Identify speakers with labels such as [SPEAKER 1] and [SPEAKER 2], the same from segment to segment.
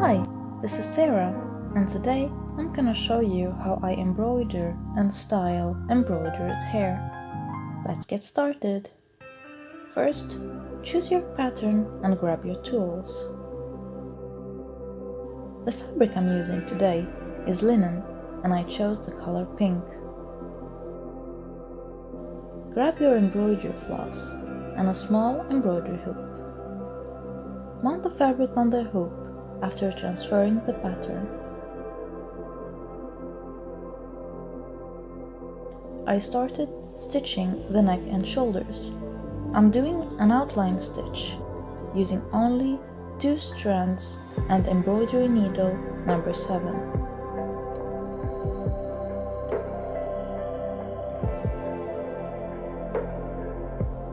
[SPEAKER 1] Hi, this is Sarah, and today I'm gonna show you how I embroider and style embroidered hair. Let's get started. First, choose your pattern and grab your tools. The fabric I'm using today is linen, and I chose the color pink. Grab your embroidery floss and a small embroidery hoop. Mount the fabric on the hoop after transferring the pattern. I started stitching the neck and shoulders. I'm doing an outline stitch using only 2 strands and embroidery needle number 7.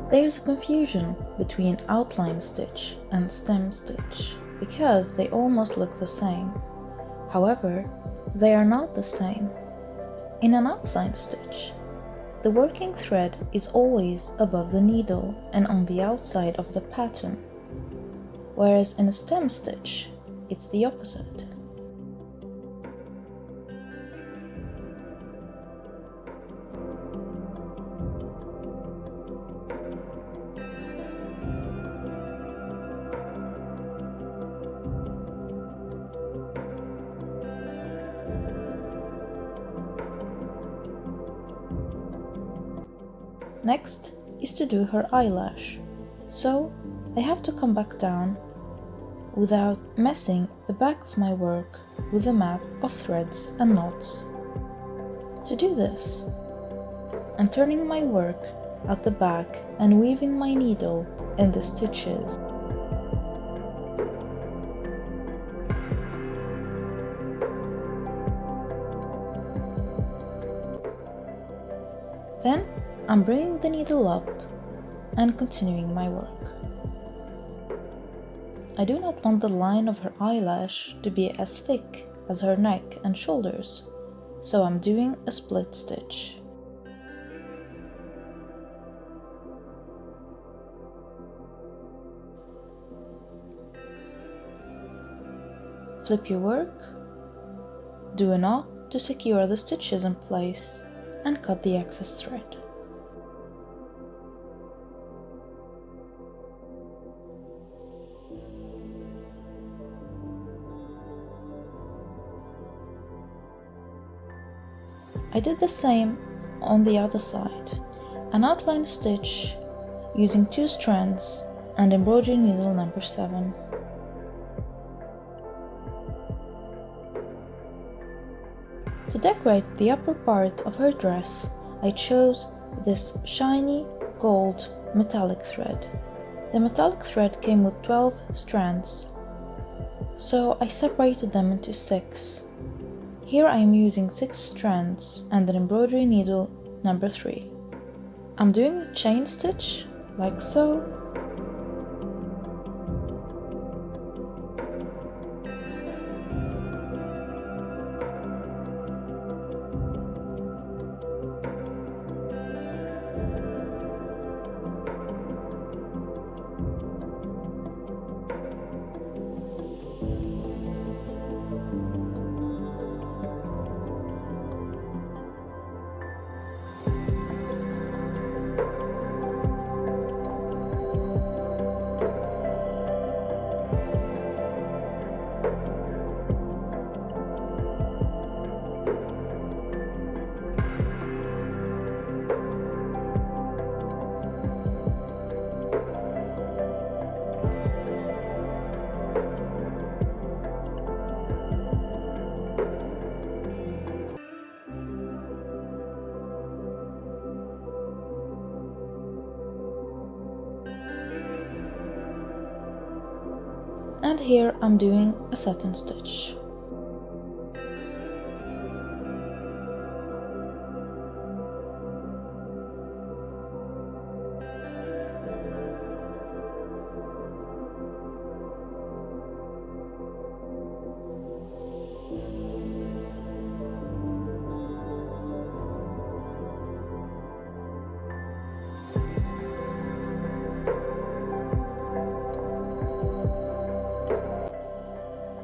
[SPEAKER 1] There's a confusion between outline stitch and stem stitch because they almost look the same. However, they are not the same. In an outline stitch, the working thread is always above the needle and on the outside of the pattern, whereas in a stem stitch, it's the opposite. Next is to do her eyelash, so I have to come back down without messing the back of my work with a map of threads and knots. To do this, I'm turning my work at the back and weaving my needle in the stitches. Then I'm bringing the needle up and continuing my work. I do not want the line of her eyelash to be as thick as her neck and shoulders, so I'm doing a split stitch. Flip your work, do a knot to secure the stitches in place, and cut the excess thread. I did the same on the other side. An outline stitch using 2 strands and embroidery needle number 7. To decorate the upper part of her dress, I chose this shiny gold metallic thread. The metallic thread came with 12 strands, so I separated them into 6. Here I am using 6 strands and an embroidery needle number 3. I'm doing a chain stitch, like so. And here I'm doing a satin stitch.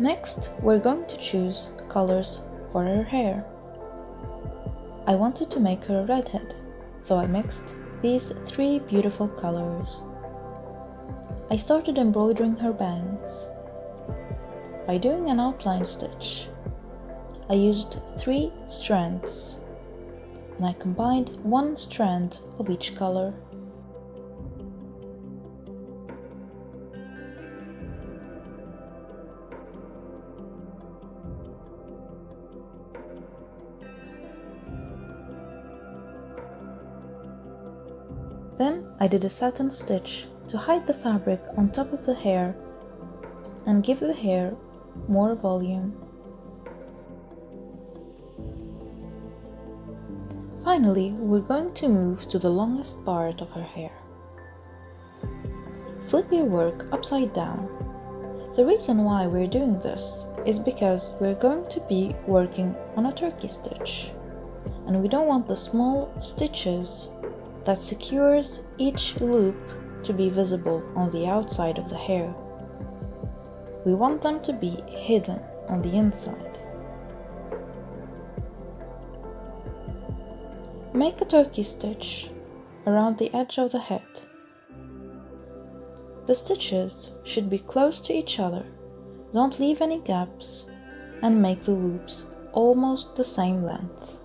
[SPEAKER 1] Next, we're going to choose colors for her hair. I wanted to make her a redhead, so I mixed these 3 beautiful colors. I started embroidering her bangs. By doing an outline stitch, I used 3 strands, and I combined 1 strand of each color. Then I did a satin stitch to hide the fabric on top of the hair and give the hair more volume. Finally, we're going to move to the longest part of her hair. Flip your work upside down. The reason why we're doing this is because we're going to be working on a turkey stitch, and we don't want the small stitches that secures each loop to be visible on the outside of the hair. We want them to be hidden on the inside. Make a turkey stitch around the edge of the head. The stitches should be close to each other, don't leave any gaps, and make the loops almost the same length.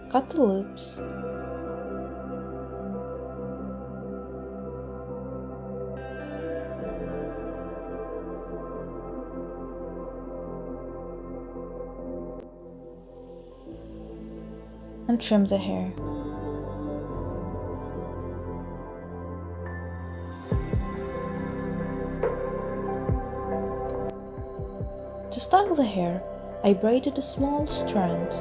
[SPEAKER 1] Cut the loops. And trim the hair. To style the hair, I braided a small strand.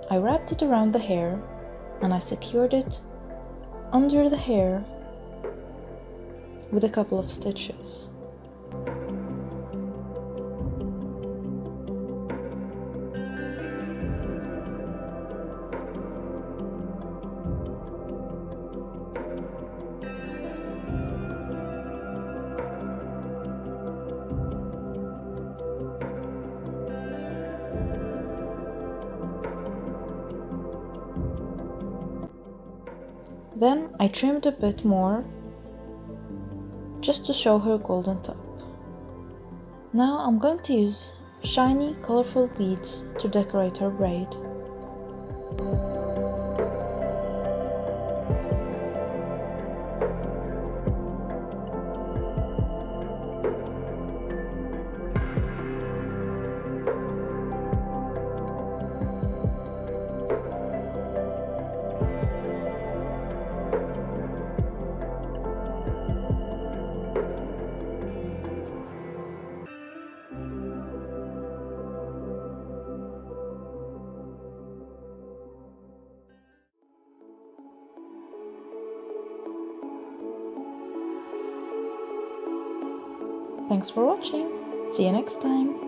[SPEAKER 1] I wrapped it around the hair and I secured it under the hair with a couple of stitches. Then I trimmed a bit more just to show her golden top. Now I'm going to use shiny, colorful beads to decorate her braid. Thanks for watching. See you next time.